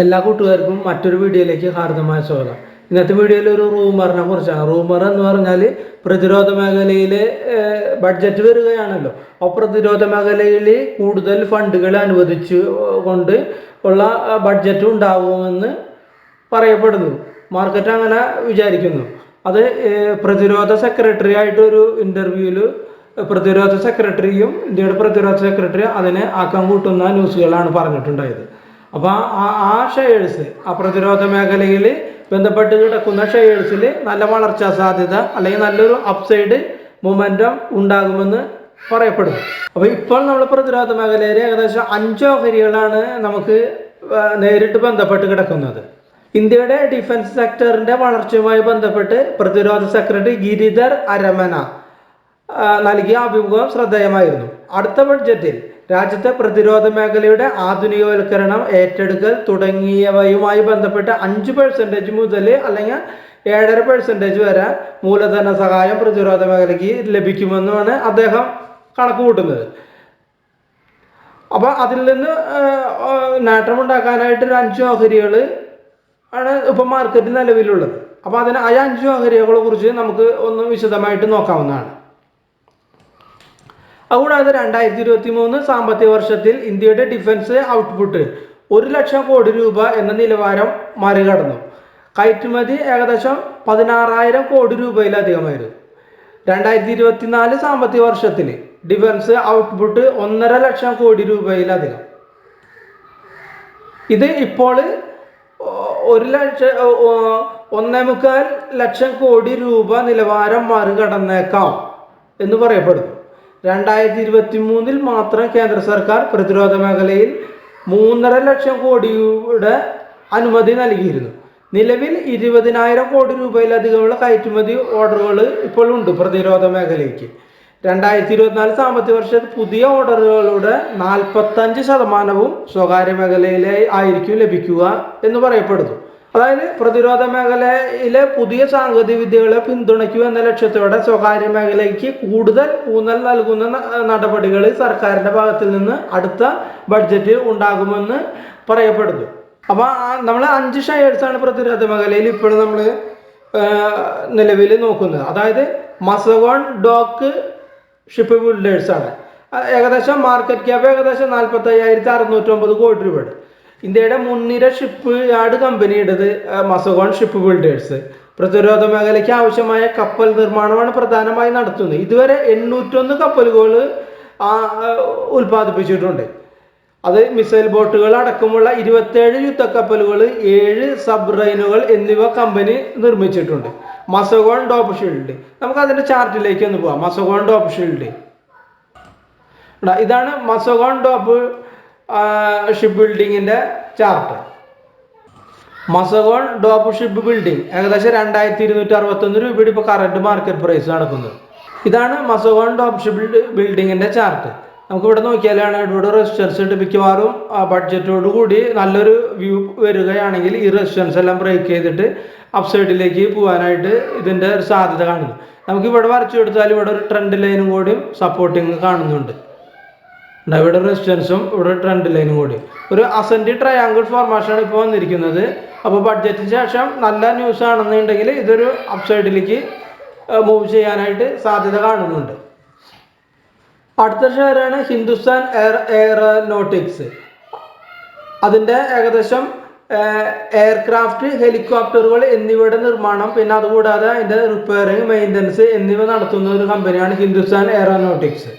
എല്ലാ കൂട്ടുകാർക്കും മറ്റൊരു വീഡിയോയിലേക്ക് ഹാർദമായ സ്വാഗതം. ഇന്നത്തെ വീഡിയോയിൽ ഒരു റൂമറിനെ കുറിച്ചാണ്. റൂമർ എന്ന് പറഞ്ഞാൽ പ്രതിരോധ മേഖലയിൽ ബഡ്ജറ്റ് വരികയാണല്ലോ. ആ പ്രതിരോധ മേഖലയിൽ കൂടുതൽ ഫണ്ടുകൾ അനുവദിച്ചു കൊണ്ട് ഉള്ള ബഡ്ജറ്റ് ഉണ്ടാകുമെന്ന് പറയപ്പെടുന്നു. മാർക്കറ്റ് അങ്ങനെ വിചാരിക്കുന്നു. അത് പ്രതിരോധ സെക്രട്ടറി ആയിട്ടൊരു ഇൻ്റർവ്യൂവിൽ പ്രതിരോധ സെക്രട്ടറിയും ഇന്ത്യയുടെ പ്രതിരോധ സെക്രട്ടറി അതിനെ ആക്കം കൂട്ടുന്ന ന്യൂസുകളാണ് പറഞ്ഞിട്ടുണ്ടായത്. അപ്പോൾ ആ ഷെയർസ്, ആ പ്രതിരോധ മേഖലയിൽ ബന്ധപ്പെട്ട് കിടക്കുന്ന ഷെയർസിൽ നല്ല വളർച്ചാ സാധ്യത അല്ലെങ്കിൽ നല്ലൊരു അപ്സൈഡ് മൊമെൻറ്റം ഉണ്ടാകുമെന്ന് പറയപ്പെടുന്നു. അപ്പോൾ ഇപ്പോൾ നമ്മൾ പ്രതിരോധ മേഖലയിൽ ഏകദേശം 5 ഓഹരികളാണ് നമുക്ക് നേരിട്ട് ബന്ധപ്പെട്ട് കിടക്കുന്നത്. ഇന്ത്യയുടെ ഡിഫൻസ് സെക്ടറിൻ്റെ വളർച്ചയുമായി ബന്ധപ്പെട്ട് പ്രതിരോധ സെക്രട്ടറി ഗിരിധർ അരമന നൽകിയ അഭിമുഖം ശ്രദ്ധേയമായിരുന്നു. അടുത്ത ബഡ്ജറ്റിൽ രാജ്യത്തെ പ്രതിരോധ മേഖലയുടെ ആധുനികവൽക്കരണം, ഏറ്റെടുക്കൽ തുടങ്ങിയവയുമായി ബന്ധപ്പെട്ട് 5% മുതൽ അല്ലെങ്കിൽ 7.5% വരെ മൂലധന സഹായം പ്രതിരോധ മേഖലയ്ക്ക് ലഭിക്കുമെന്നാണ് അദ്ദേഹം കണക്ക് കൂട്ടുന്നത്. അപ്പോൾ അതിൽ നിന്ന് നേട്ടമുണ്ടാക്കാനായിട്ട് ഒരു 5 ഓഹരികൾ ആണ് ഇപ്പോൾ മാർക്കറ്റിൽ നിലവിലുള്ളത്. അപ്പോൾ അതിന് ആ 5 ഓഹരികളെ കുറിച്ച് നമുക്ക് ഒന്ന് വിശദമായിട്ട് നോക്കാവുന്നതാണ്. അതുകൂടാതെ 2023 സാമ്പത്തിക വർഷത്തിൽ ഇന്ത്യയുടെ ഡിഫൻസ് ഔട്ട്പുട്ട് 1 ലക്ഷം കോടി രൂപ എന്ന നിലവാരം മറികടന്നു. കയറ്റുമതി ഏകദേശം 16,000 കോടി രൂപയിലധികമായിരുന്നു. 2024 സാമ്പത്തിക വർഷത്തിൽ ഡിഫൻസ് ഔട്ട്പുട്ട് 1.5 ലക്ഷം കോടി രൂപയിലധികം. ഇത് ഇപ്പോൾ 1.25 ലക്ഷം കോടി രൂപ നിലവാരം മറികടന്നേക്കാം എന്ന് പറയപ്പെടുന്നു. 2023 മാത്രം കേന്ദ്ര സർക്കാർ പ്രതിരോധ മേഖലയിൽ 3.5 ലക്ഷം കോടിയുടെ അനുമതി നൽകിയിരുന്നു. നിലവിൽ 20,000 കോടി രൂപയിലധികമുള്ള കയറ്റുമതി ഓർഡറുകൾ ഇപ്പോൾ ഉണ്ട് പ്രതിരോധ മേഖലയ്ക്ക്. 2024 സാമ്പത്തിക വർഷത്തിൽ പുതിയ ഓർഡറുകളുടെ 45% സ്വകാര്യ മേഖലയിലെ ആയിരിക്കും ലഭിക്കുക എന്ന് പറയപ്പെടുന്നു. അതായത് പ്രതിരോധ മേഖലയിലെ പുതിയ സാങ്കേതിക വിദ്യകളെ പിന്തുണയ്ക്കുക എന്ന ലക്ഷ്യത്തോടെ സ്വകാര്യ മേഖലയ്ക്ക് കൂടുതൽ ഊന്നൽ നൽകുന്ന നടപടികൾ സർക്കാരിൻ്റെ ഭാഗത്തിൽ നിന്ന് അടുത്ത ബഡ്ജറ്റിൽ ഉണ്ടാകുമെന്ന് പറയപ്പെടുന്നു. അപ്പോൾ നമ്മൾ 5 ഷെയർസാണ് പ്രതിരോധ മേഖലയിൽ ഇപ്പോഴും നമ്മൾ നിലവിൽ നോക്കുന്നത്. അതായത് മസഗോൺ ഡോക്ക് ഷിപ്പ് ബിൽഡേഴ്സാണ്. ഏകദേശം മാർക്കറ്റ് ക്യാപ്പ് ഏകദേശം 45,609 കോടി രൂപയുടെ. ഇന്ത്യയുടെ മുൻനിര ഷിപ്പ് യാർഡ് കമ്പനിയുടേത് മസഗോൺ ഷിപ്പ് ബിൽഡേഴ്സ് പ്രതിരോധ മേഖലയ്ക്ക് ആവശ്യമായ കപ്പൽ നിർമ്മാണമാണ് പ്രധാനമായി നടത്തുന്നത്. ഇതുവരെ 801 കപ്പലുകൾ ഉൽപ്പാദിപ്പിച്ചിട്ടുണ്ട്. അത് മിസൈൽ ബോട്ടുകൾ അടക്കമുള്ള 27 യുദ്ധക്കപ്പലുകൾ, 7 സബ്മറൈനുകൾ എന്നിവ കമ്പനി നിർമ്മിച്ചിട്ടുണ്ട്. മസഗോൺ ഡോപ്പ് ഷീൽഡ്, നമുക്ക് അതിൻ്റെ ചാർട്ടിലേക്ക് ഒന്ന് പോവാം. മസഗോൺ ഡോപ്പ് ഷീൽഡ് ഇതാണ് മസഗോൺ ഡോപ്പ് ഷിപ്പ് ബിൽഡിങ്ങിൻ്റെ chart. Mazagon dope ship building ഏകദേശം 2,261 രൂപയുടെ ഇപ്പോൾ കറണ്ട് മാർക്കറ്റ് പ്രൈസ് നടക്കുന്നത്. ഇതാണ് മസഗോൺ ഡോപ്പ് ഷിപ്പ് ബിൽഡിങ്ങിൻ്റെ ചാർട്ട്. നമുക്കിവിടെ നോക്കിയാലാണ് ഇവിടെ റെസിസ്റ്റൻസ് ഉണ്ട്. മിക്കവാറും ബഡ്ജറ്റോട് കൂടി നല്ലൊരു വ്യൂ വരികയാണെങ്കിൽ ഈ റെസിസ്റ്റൻസ് എല്ലാം ബ്രേക്ക് ചെയ്തിട്ട് അപ്സൈഡിലേക്ക് പോകാനായിട്ട് ഇതിൻ്റെ ഒരു സാധ്യത കാണുന്നു. നമുക്കിവിടെ വരച്ചു കൊടുത്താൽ ഇവിടെ ഒരു ട്രെൻഡ് ലൈനും കൂടിയും സപ്പോർട്ടിങ് കാണുന്നുണ്ട്. ഇവിടെ റെസിസ്റ്റൻസും ഇവിടെ ട്രെൻഡ് ലൈനും കൂടി ഒരു അസെൻഡ് ട്രയാങ്കിൾ ഫോർമേഷനാണ് ഇപ്പോൾ വന്നിരിക്കുന്നത്. അപ്പോൾ ബഡ്ജറ്റിന് ശേഷം നല്ല ന്യൂസ് ആണെന്നുണ്ടെങ്കിൽ ഇതൊരു അപ്സൈഡിലേക്ക് മൂവ് ചെയ്യാനായിട്ട് സാധ്യത കാണുന്നുണ്ട്. അടുത്ത ഷെയറാണ് ഹിന്ദുസ്ഥാൻ എയറോനോട്ടിക്സ്. അതിൻ്റെ ഏകദേശം എയർക്രാഫ്റ്റ്, ഹെലികോപ്റ്ററുകൾ എന്നിവയുടെ നിർമ്മാണം, പിന്നെ അതുകൂടാതെ അതിൻ്റെ റിപ്പയറിങ്, മെയിൻ്റനൻസ് എന്നിവ നടത്തുന്ന ഒരു കമ്പനിയാണ് ഹിന്ദുസ്ഥാൻ എയറോനോട്ടിക്സ്.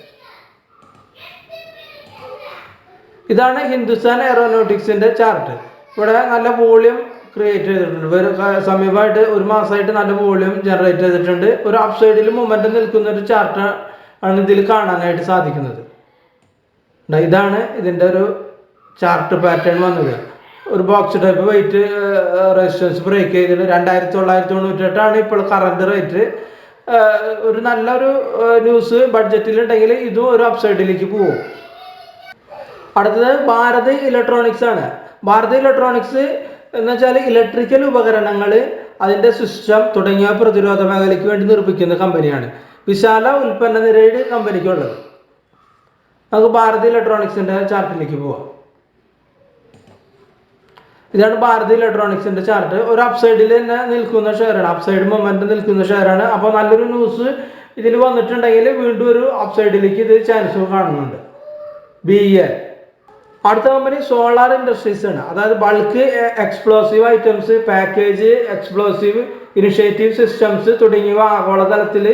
ഇതാണ് ഹിന്ദുസ്ഥാൻ എയറോനോട്ടിക്സിൻ്റെ ചാർട്ട്. ഇവിടെ നല്ല വോളിയം ക്രിയേറ്റ് ചെയ്തിട്ടുണ്ട്. സമീപമായിട്ട് 1 മാസമായിട്ട് നല്ല വോളിയം ജനറേറ്റ് ചെയ്തിട്ടുണ്ട്. ഒരു അപ്സൈഡിൽ മൊമെൻറ്റം നിൽക്കുന്ന ഒരു ചാർട്ട് ആണ് ഇതിൽ കാണാനായിട്ട് സാധിക്കുന്നത്. ഇതാണ് ഇതിൻ്റെ ഒരു ചാർട്ട് പാറ്റേൺ വന്നത്. ഒരു box type weight resistance break ചെയ്തിട്ട് 2,998 ഇപ്പോൾ കറണ്ട് റേറ്റ്. ഒരു നല്ലൊരു ന്യൂസ് ബഡ്ജറ്റിലുണ്ടെങ്കിൽ ഇതും ഒരു അപ്സൈഡിലേക്ക് പോകും. അടുത്തത് ഭാരത് ഇലക്ട്രോണിക്സ് ആണ്. ഭാരത് ഇലക്ട്രോണിക്സ് എന്ന് വെച്ചാൽ ഇലക്ട്രിക്കൽ ഉപകരണങ്ങൾ, അതിൻ്റെ സിസ്റ്റം തുടങ്ങിയ പ്രതിരോധ മേഖലയ്ക്ക് വേണ്ടി നിർമ്മിക്കുന്ന കമ്പനിയാണ്. വിശാല ഉൽപ്പന്ന നിരയുടെ കമ്പനിക്കുള്ളത്. നമുക്ക് ഭാരത് ഇലക്ട്രോണിക്സിൻ്റെ ചാർട്ടിലേക്ക് പോവാം. ഇതാണ് ഭാരതി ഇലക്ട്രോണിക്സിന്റെ ചാർട്ട്. ഒരു അപ്സൈഡിൽ തന്നെ നിൽക്കുന്ന ഷെയറാണ്, അപ്സൈഡ് മൊമെന്റ് നിൽക്കുന്ന ഷെയറാണ്. അപ്പോൾ നല്ലൊരു ന്യൂസ് ഇതിൽ വന്നിട്ടുണ്ടെങ്കിൽ വീണ്ടും ഒരു അപ്സൈഡിലേക്ക് ഇത് ചാൻസ് കാണുന്നുണ്ട്. BEL. അടുത്ത കമ്പനി സോളാർ ഇൻഡസ്ട്രീസ് ആണ്. അതായത് bulk explosive items, package explosive initiative systems തുടങ്ങിയവ ആഗോളതലത്തിൽ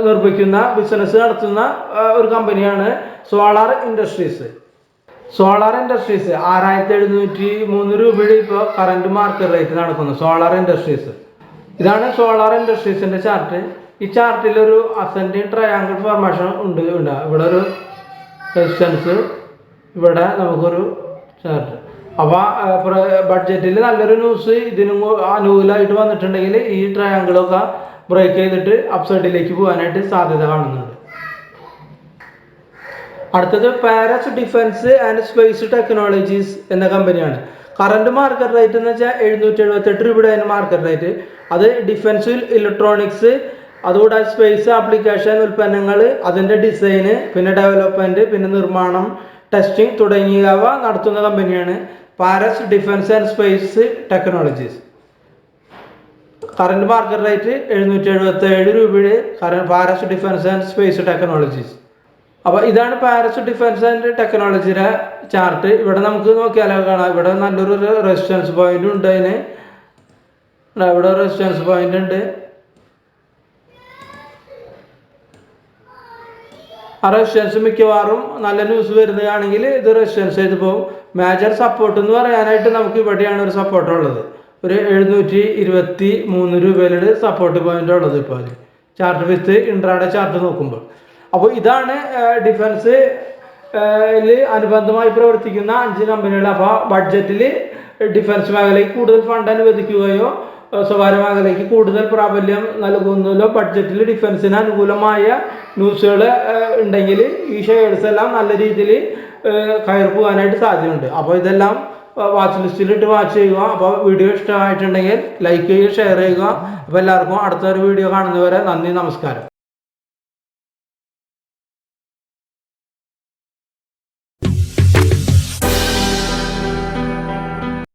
നിർമ്മിക്കുന്ന ബിസിനസ് നടത്തുന്ന ഒരു കമ്പനിയാണ് സോളാർ ഇൻഡസ്ട്രീസ്. സോളാർ ഇൻഡസ്ട്രീസ് 6703 രൂപയുടെ ഇപ്പോൾ കറന്റ് മാർക്കറ്റ് റേറ്റ് നടക്കുന്നു. Solar industries. ഇതാണ് സോളാർ ഇൻഡസ്ട്രീസിന്റെ ചാർട്ട്. ഈ ചാർട്ടിൽ ഒരു അസെൻഡിങ് ട്രയാങ്കിൾ ഫോർമേഷൻ ഉണ്ട്. ഇവിടെ ഒരു റെസിസ്റ്റൻസ്, ഇവിടെ നമുക്കൊരു ചാർട്ട്. അപ്പോൾ ബഡ്ജറ്റിൽ നല്ലൊരു ന്യൂസ് ഇതിനും അനുകൂലമായിട്ട് വന്നിട്ടുണ്ടെങ്കിൽ ഈ ട്രയാങ്കിളൊക്കെ ബ്രേക്ക് ചെയ്തിട്ട് അപ്സൈഡിലേക്ക് പോകാനായിട്ട് സാധ്യത കാണുന്നുണ്ട്. അടുത്തത് Paras defence and space technologies എന്ന കമ്പനിയാണ്. കറണ്ട് മാർക്കറ്റ് റേറ്റ് എന്ന് വെച്ചാൽ 778 രൂപയുടെ മാർക്കറ്റ് റേറ്റ്. അത് ഡിഫൻസ് ഇലക്ട്രോണിക്സ്, അതുകൂടാതെ സ്പേസ് ആപ്ലിക്കേഷൻ ഉൽപ്പന്നങ്ങൾ, അതിൻ്റെ ഡിസൈന്, പിന്നെ ഡെവലപ്മെൻറ്റ്, പിന്നെ നിർമ്മാണം, ടെസ്റ്റിംഗ് തുടങ്ങിയവ നടത്തുന്ന കമ്പനിയാണ് Paras defence and space technologies. Current market rate 777 രൂപയുടെ Paras defence and space technologies. അപ്പോൾ ഇതാണ് പാരസ് ഡിഫൻസ് ആൻഡ് ടെക്നോളജിയുടെ ചാർട്ട്. ഇവിടെ നമുക്ക് നോക്കിയാലോ കാണാം. ഇവിടെ നല്ലൊരു റെസിസ്റ്റൻസ് പോയിന്റ് ഉണ്ട്. അതിന് ഇവിടെ റെസിസ്റ്റൻസ് പോയിന്റ് ഉണ്ട്. ആ റെസിസ്റ്റൻസ് മിക്കവാറും നല്ല ന്യൂസ് വരുന്നതാണെങ്കിൽ ഇത് റെസിസ്റ്റൻസ് ചെയ്ത് പോകും. മേജർ സപ്പോർട്ട് എന്ന് പറയാനായിട്ട് നമുക്ക് ഇവിടെയാണ് ഒരു സപ്പോർട്ട് ഉള്ളത്. ഒരു 723 രൂപയിലൊരു സപ്പോർട്ട് പോയിന്റ് ഉള്ളത് ഇപ്പോൾ അതിൽ ചാർട്ട് വിത്ത് ഇൻട്രാഡേ ചാർട്ട് നോക്കുമ്പോൾ. അപ്പോൾ ഇതാണ് ഡിഫൻസ് അനുബന്ധമായി പ്രവർത്തിക്കുന്ന 5 കമ്പനികൾ. അപ്പോൾ ബഡ്ജറ്റിൽ ഡിഫൻസ് മേഖലയ്ക്ക് കൂടുതൽ ഫണ്ട് അനുവദിക്കുകയോ സ്വകാര്യ മേഖലയ്ക്ക് കൂടുതൽ പ്രാബല്യം നൽകുന്നതിലോ ബഡ്ജറ്റിൽ ഡിഫൻസിന് അനുകൂലമായ ന്യൂസുകൾ ഉണ്ടെങ്കിൽ ഈ ഷെയർസ് എല്ലാം നല്ല രീതിയിൽ കയറി പോകാനായിട്ട് സാധ്യതയുണ്ട്. അപ്പോൾ ഇതെല്ലാം വാച്ച് ലിസ്റ്റിലിട്ട് വാച്ച് ചെയ്യുക. അപ്പോൾ വീഡിയോ ഇഷ്ടമായിട്ടുണ്ടെങ്കിൽ ലൈക്ക് ചെയ്യുക, ഷെയർ ചെയ്യുക. അപ്പോൾ എല്ലാവർക്കും അടുത്തൊരു വീഡിയോ കാണുന്നവരെ നന്ദി, നമസ്കാരം.